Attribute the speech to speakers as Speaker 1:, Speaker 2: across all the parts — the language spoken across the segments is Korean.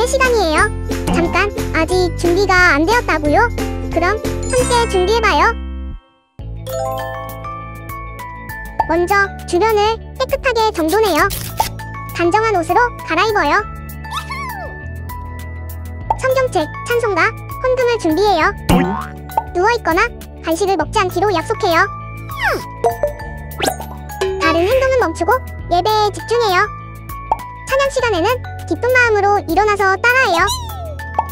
Speaker 1: 예배 시간이에요. 잠깐, 아직 준비가 안 되었다고요? 그럼 함께 준비해봐요. 먼저 주변을 깨끗하게 정돈해요. 단정한 옷으로 갈아입어요. 성경책, 찬송가, 헌금을 준비해요. 누워있거나 간식을 먹지 않기로 약속해요. 다른 행동은 멈추고 예배에 집중해요. 찬양 시간에는 기쁜 마음으로 일어나서 따라해요.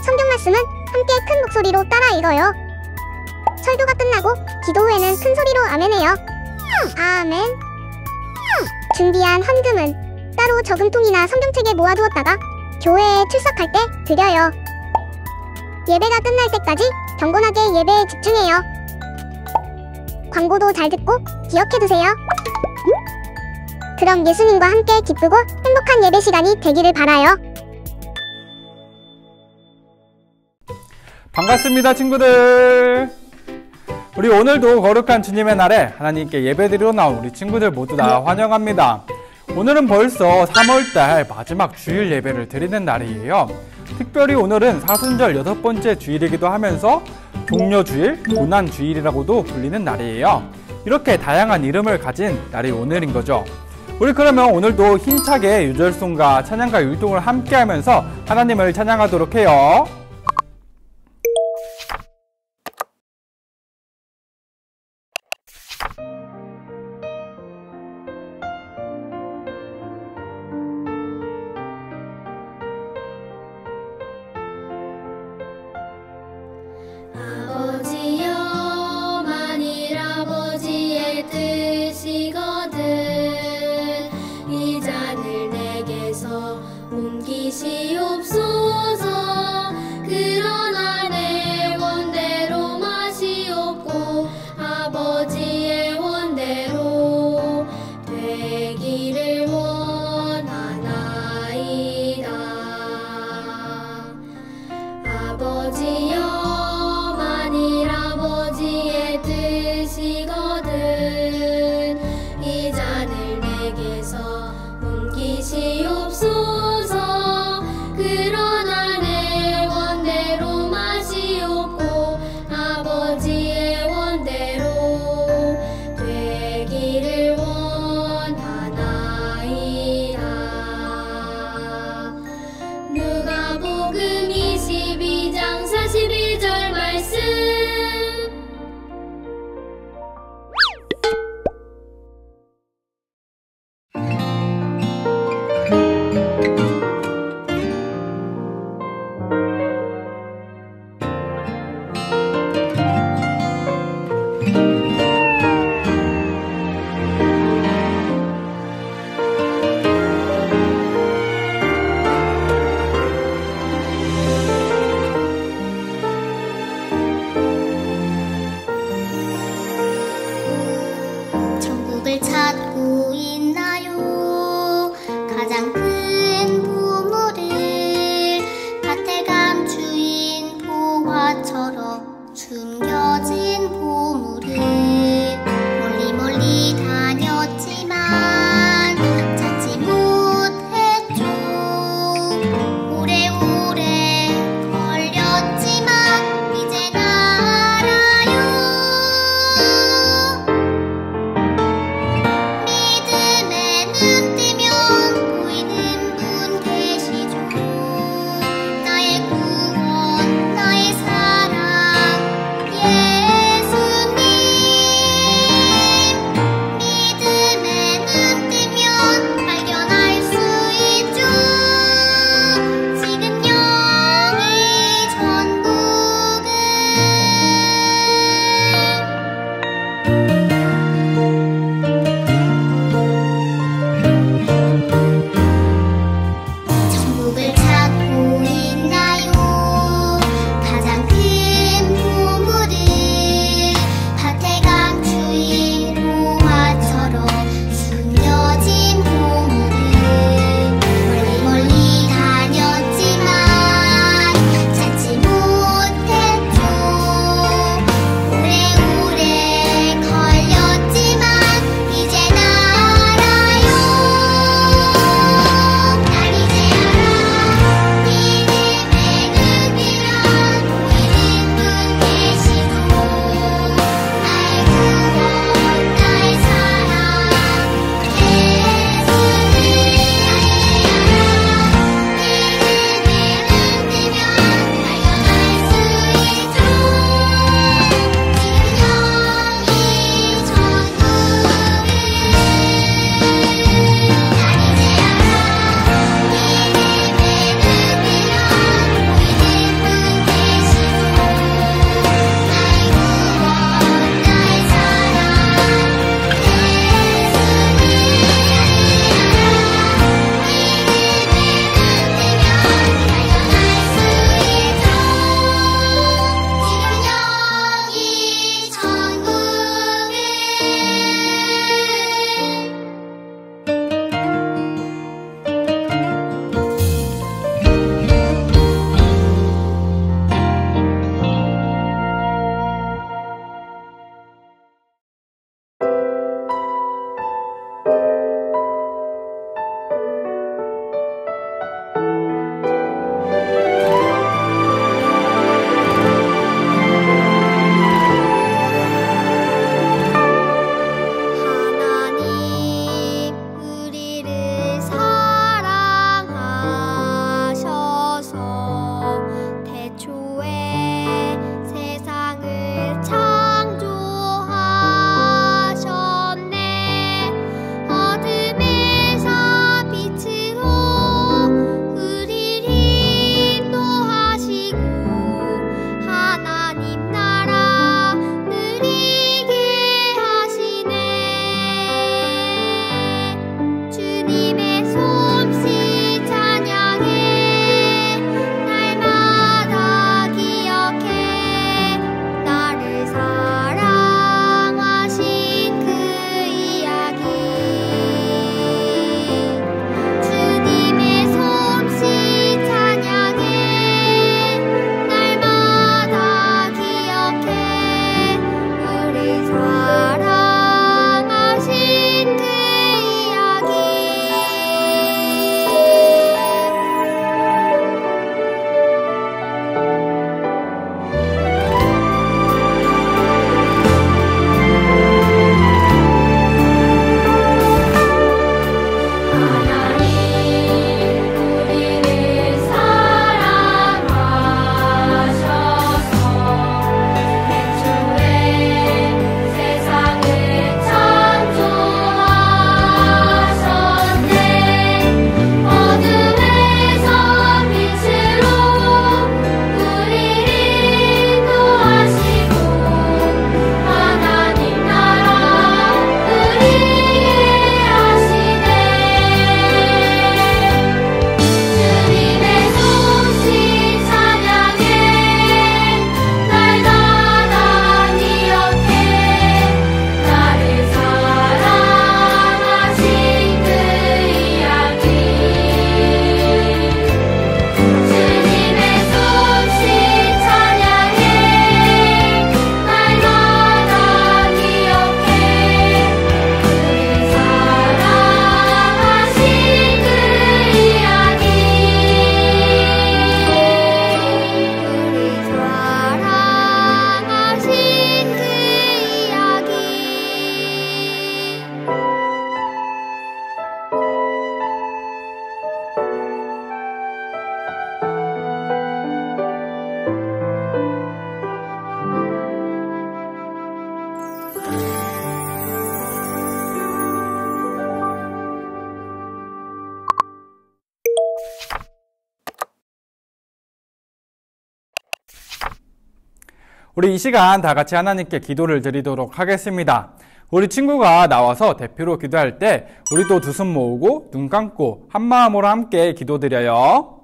Speaker 1: 성경 말씀은 함께 큰 목소리로 따라 읽어요. 설교가 끝나고 기도 후에는 큰 소리로 아멘해요. 아멘. 준비한 헌금은 따로 저금통이나 성경책에 모아두었다가 교회에 출석할 때 드려요. 예배가 끝날 때까지 경건하게 예배에 집중해요. 광고도 잘 듣고 기억해두세요. 그럼 예수님과 함께 기쁘고 행복한 예배 시간이 되기를 바라요.
Speaker 2: 반갑습니다, 친구들. 우리 오늘도 거룩한 주님의 날에 하나님께 예배드리러 나온 우리 친구들 모두 다 환영합니다. 오늘은 벌써 3월달 마지막 주일 예배를 드리는 날이에요. 특별히 오늘은 사순절 6번째 주일이기도 하면서 종려주일, 고난주일이라고도 불리는 날이에요. 이렇게 다양한 이름을 가진 날이 오늘인 거죠. 우리 그러면 오늘도 힘차게 유절송과 찬양가 율동을 함께 하면서 하나님을 찬양하도록 해요.
Speaker 3: 아버지여 만일 아버지의 뜻이거든 이 잔을 내게서 옮기시옵소서
Speaker 2: 우리 이 시간 다 같이 하나님께 기도를 드리도록 하겠습니다. 우리 친구가 나와서 대표로 기도할 때 우리도 두 손 모으고 눈 감고 한 마음으로 함께 기도드려요.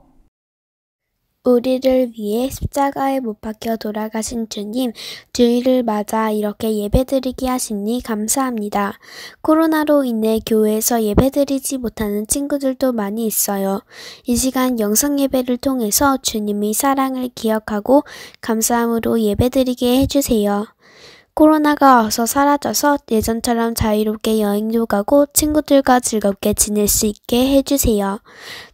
Speaker 4: 우리를 위해 십자가에 못 박혀 돌아가신 주님, 주일을 맞아 이렇게 예배드리게 하시니 감사합니다. 코로나로 인해 교회에서 예배드리지 못하는 친구들도 많이 있어요. 이 시간 영상 예배를 통해서 주님의 사랑을 기억하고 감사함으로 예배드리게 해주세요. 코로나가 어서 사라져서 예전처럼 자유롭게 여행도 가고 친구들과 즐겁게 지낼 수 있게 해주세요.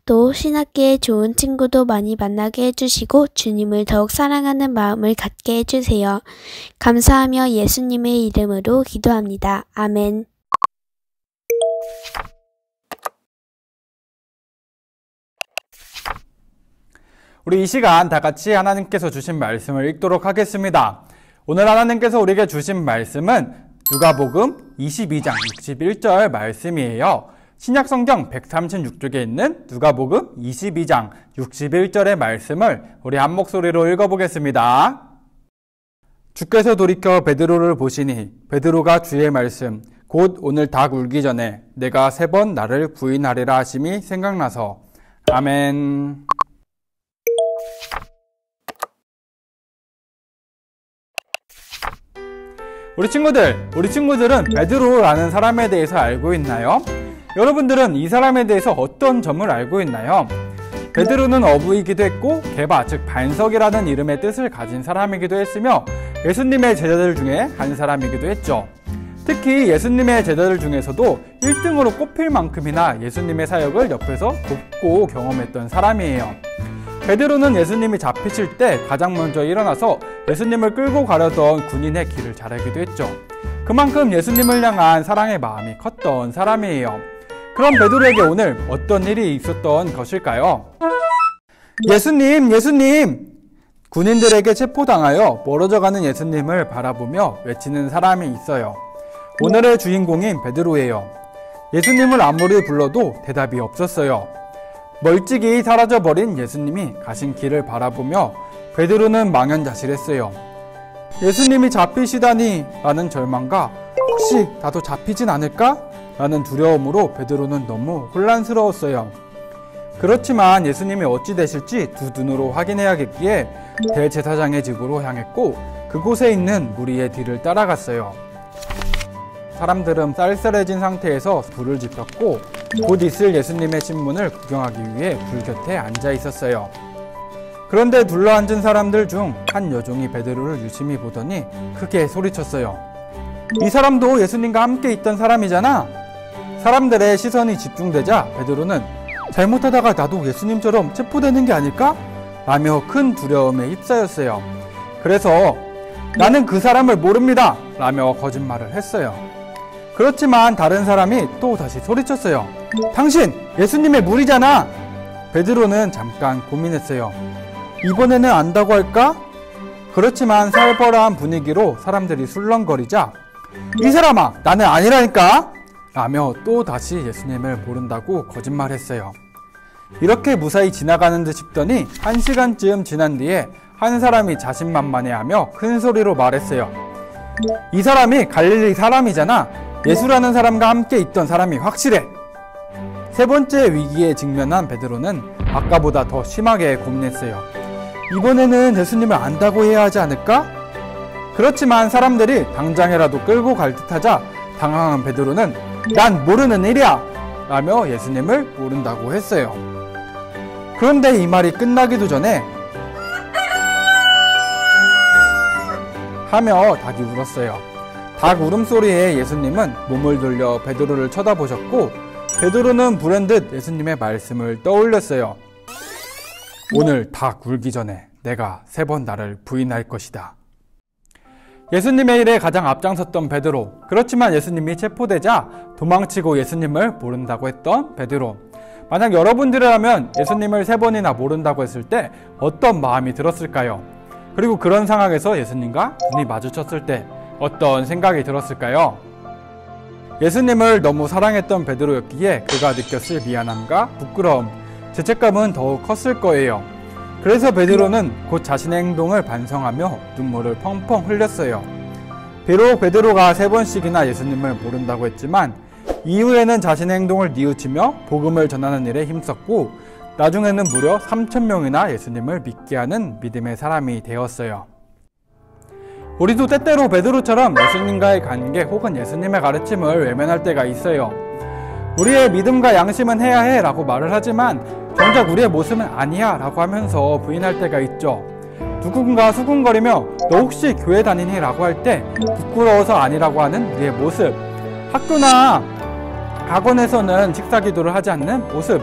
Speaker 4: 또 신학계에 좋은 친구도 많이 만나게 해주시고 주님을 더욱 사랑하는 마음을 갖게 해주세요. 감사하며 예수님의 이름으로 기도합니다. 아멘.
Speaker 2: 우리 이 시간 다 같이 하나님께서 주신 말씀을 읽도록 하겠습니다. 오늘 하나님께서 우리에게 주신 말씀은 누가복음 22장 61절 말씀이에요. 신약성경 136쪽에 있는 누가복음 22장 61절의 말씀을 우리 한 목소리로 읽어보겠습니다. 주께서 돌이켜 베드로를 보시니 베드로가 주의 말씀 곧 오늘 닭 울기 전에 내가 3번 나를 부인하리라 하심이 생각나서 아멘. 우리 친구들은 베드로라는 사람에 대해서 알고 있나요? 여러분들은 이 사람에 대해서 어떤 점을 알고 있나요? 베드로는 어부이기도 했고 게바 즉 반석이라는 이름의 뜻을 가진 사람이기도 했으며 예수님의 제자들 중에 한 사람이기도 했죠. 특히 예수님의 제자들 중에서도 1등으로 꼽힐 만큼이나 예수님의 사역을 옆에서 돕고 경험했던 사람이에요. 베드로는 예수님이 잡히실 때 가장 먼저 일어나서 예수님을 끌고 가려던 군인의 길을 잘 알기도 했죠. 그만큼 예수님을 향한 사랑의 마음이 컸던 사람이에요. 그럼 베드로에게 오늘 어떤 일이 있었던 것일까요? 예수님! 군인들에게 체포당하여 멀어져가는 예수님을 바라보며 외치는 사람이 있어요. 오늘의 주인공인 베드로예요. 예수님을 아무리 불러도 대답이 없었어요. 멀찍이 사라져버린 예수님이 가신 길을 바라보며 베드로는 망연자실했어요. 예수님이 잡히시다니 라는 절망과 혹시 나도 잡히진 않을까? 라는 두려움으로 베드로는 너무 혼란스러웠어요. 그렇지만 예수님이 어찌 되실지 두 눈으로 확인해야겠기에 대제사장의 집으로 향했고 그곳에 있는 무리의 뒤를 따라갔어요. 사람들은 쌀쌀해진 상태에서 불을 지폈고 곧 있을 예수님의 신문을 구경하기 위해 불 곁에 앉아 있었어요. 그런데 둘러앉은 사람들 중 한 여종이 베드로를 유심히 보더니 크게 소리쳤어요. 이 사람도 예수님과 함께 있던 사람이잖아. 사람들의 시선이 집중되자 베드로는 잘못하다가 나도 예수님처럼 체포되는 게 아닐까? 라며 큰 두려움에 휩싸였어요. 그래서 나는 그 사람을 모릅니다. 라며 거짓말을 했어요. 그렇지만 다른 사람이 또 다시 소리쳤어요. 당신 예수님의 무리잖아. 베드로는 잠깐 고민했어요. 이번에는 안다고 할까? 그렇지만 살벌한 분위기로 사람들이 술렁거리자 이 사람아 나는 아니라니까 라며 또 다시 예수님을 모른다고 거짓말했어요. 이렇게 무사히 지나가는 듯 싶더니 1시간쯤 지난 뒤에 한 사람이 자신만만해하며 큰 소리로 말했어요. 이 사람이 갈릴리 사람이잖아. 예수라는 사람과 함께 있던 사람이 확실해. 세 번째 위기에 직면한 베드로는 아까보다 더 심하게 고민했어요. 이번에는 예수님을 안다고 해야 하지 않을까? 그렇지만 사람들이 당장이라도 끌고 갈 듯하자 당황한 베드로는 난 모르는 일이야! 라며 예수님을 모른다고 했어요. 그런데 이 말이 끝나기도 전에 하며 닭이 울었어요. 닭 울음소리에 예수님은 몸을 돌려 베드로를 쳐다보셨고 베드로는 불현듯 예수님의 말씀을 떠올렸어요. 오늘 닭 울기 전에 내가 3번 나를 부인할 것이다. 예수님의 일에 가장 앞장섰던 베드로. 그렇지만 예수님이 체포되자 도망치고 예수님을 모른다고 했던 베드로. 만약 여러분들이라면 예수님을 3번이나 모른다고 했을 때 어떤 마음이 들었을까요? 그리고 그런 상황에서 예수님과 눈이 마주쳤을 때 어떤 생각이 들었을까요? 예수님을 너무 사랑했던 베드로였기에 그가 느꼈을 미안함과 부끄러움, 죄책감은 더욱 컸을 거예요. 그래서 베드로는 곧 자신의 행동을 반성하며 눈물을 펑펑 흘렸어요. 비록 베드로가 3번씩이나 예수님을 모른다고 했지만 이후에는 자신의 행동을 뉘우치며 복음을 전하는 일에 힘썼고 나중에는 무려 3,000명이나 예수님을 믿게 하는 믿음의 사람이 되었어요. 우리도 때때로 베드로처럼 예수님과의 관계 혹은 예수님의 가르침을 외면할 때가 있어요. 우리의 믿음과 양심은 해야 해 라고 말을 하지만 정작 우리의 모습은 아니야 라고 하면서 부인할 때가 있죠. 누군가 수군거리며 너 혹시 교회 다니니? 라고 할 때 부끄러워서 아니라고 하는 우리의 모습, 학교나 학원에서는 식사 기도를 하지 않는 모습,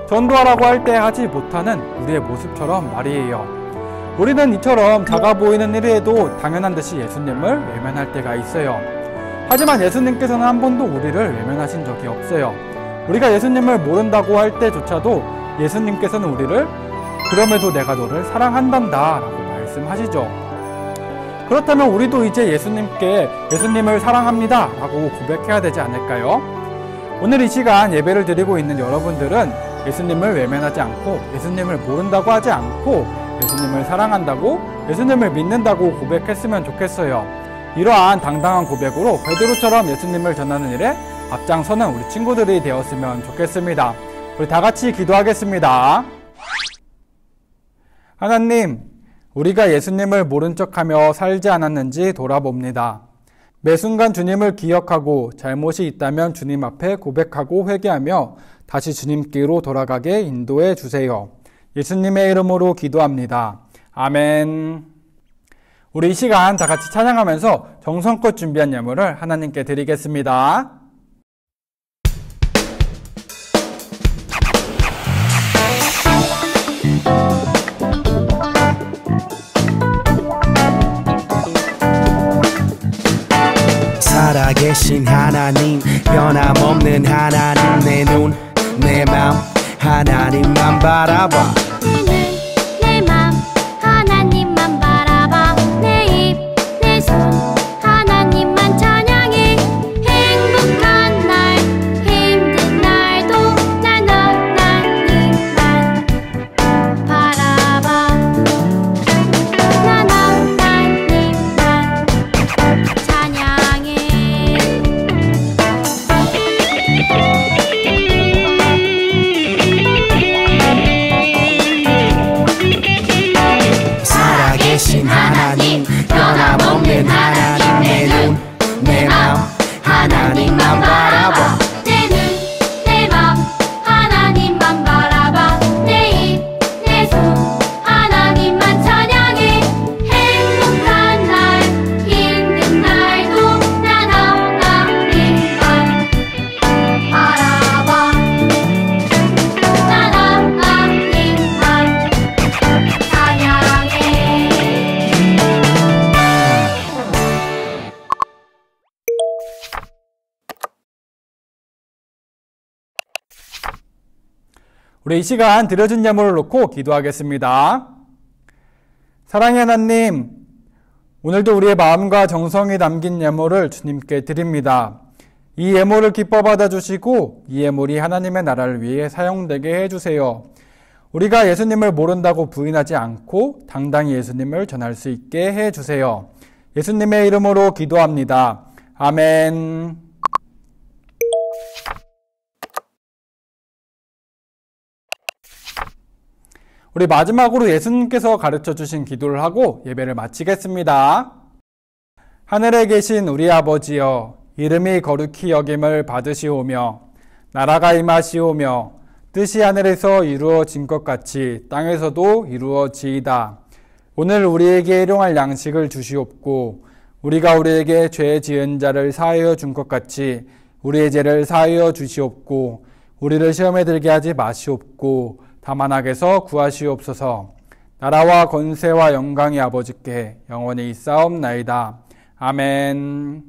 Speaker 2: 전도하라고 할 때 하지 못하는 우리의 모습처럼 말이에요. 우리는 이처럼 작아 보이는 일에도 당연한 듯이 예수님을 외면할 때가 있어요. 하지만 예수님께서는 한 번도 우리를 외면하신 적이 없어요. 우리가 예수님을 모른다고 할 때조차도 예수님께서는 우리를 그럼에도 내가 너를 사랑한단다 라고 말씀하시죠. 그렇다면 우리도 이제 예수님을 사랑합니다 라고 고백해야 되지 않을까요? 오늘 이 시간 예배를 드리고 있는 여러분들은 예수님을 외면하지 않고 예수님을 모른다고 하지 않고 예수님을 사랑한다고 예수님을 믿는다고 고백했으면 좋겠어요. 이러한 당당한 고백으로 베드로처럼 예수님을 전하는 일에 앞장서는 우리 친구들이 되었으면 좋겠습니다. 우리 다 같이 기도하겠습니다. 하나님, 우리가 예수님을 모른 척하며 살지 않았는지 돌아봅니다. 매 순간 주님을 기억하고 잘못이 있다면 주님 앞에 고백하고 회개하며 다시 주님께로 돌아가게 인도해 주세요. 예수님의 이름으로 기도합니다. 아멘. 우리 이 시간 다 같이 찬양하면서 정성껏 준비한 예물을 하나님께 드리겠습니다.
Speaker 5: 살아계신 하나님, 변함없는 하나님, 내 눈, 내 맘 하나님만 바라봐.
Speaker 3: 내 맘 하나님만 바라봐. 내 입, 내 손 하나님만 찬양해. 행복한 날, 힘든 날도 난 하나님만 바라봐. 난 하나님만 찬양해.
Speaker 5: 살아계신 하나님, 변함없는 하나님, 내 눈, 내 맘 하나님만 바라봐.
Speaker 3: 내 눈, 내 맘 하나님만 바라봐. 내 입, 내 손 하나님만 찬양해. 행복한 날, 힘든 날도 난 하나님만 바라봐. 난 하나님만 찬양해.
Speaker 2: 우리 이 시간 드려진 예물을 놓고 기도하겠습니다. 사랑의 하나님, 오늘도 우리의 마음과 정성이 담긴 예물을 주님께 드립니다. 이 예물을 기뻐 받아주시고 이 예물이 하나님의 나라를 위해 사용되게 해주세요. 우리가 예수님을 모른다고 부인하지 않고 당당히 예수님을 전할 수 있게 해주세요. 예수님의 이름으로 기도합니다. 아멘. 우리 마지막으로 예수님께서 가르쳐 주신 기도를 하고 예배를 마치겠습니다. 하늘에 계신 우리 아버지여, 이름이 거룩히 여김을 받으시오며 나라가 임하시오며 뜻이 하늘에서 이루어진 것 같이 땅에서도 이루어지이다. 오늘 우리에게 일용할 양식을 주시옵고 우리가 우리에게 죄 지은 자를 사하여 준 것 같이 우리의 죄를 사하여 주시옵고 우리를 시험에 들게 하지 마시옵고 다만 악에서 구하시옵소서. 나라와 권세와 영광이 아버지께 영원히 있사옵나이다. 아멘.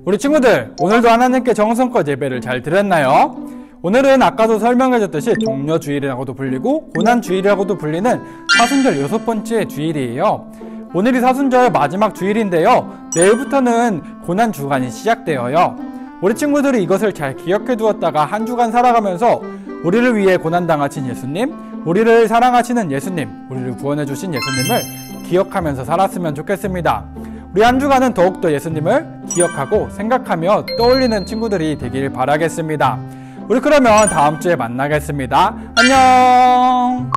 Speaker 2: 우리 친구들, 오늘도 하나님께 정성껏 예배를 잘 드렸나요? 오늘은 아까도 설명해줬듯이 종려주일이라고도 불리고 고난주일이라고도 불리는 사순절 6번째 주일이에요. 오늘이 사순절 마지막 주일인데요. 내일부터는 고난주간이 시작되어요. 우리 친구들이 이것을 잘 기억해 두었다가 한 주간 살아가면서 우리를 위해 고난당하신 예수님, 우리를 사랑하시는 예수님, 우리를 구원해 주신 예수님을 기억하면서 살았으면 좋겠습니다. 우리 한 주간은 더욱더 예수님을 기억하고 생각하며 떠올리는 친구들이 되길 바라겠습니다. 우리 그러면 다음 주에 만나겠습니다. 안녕!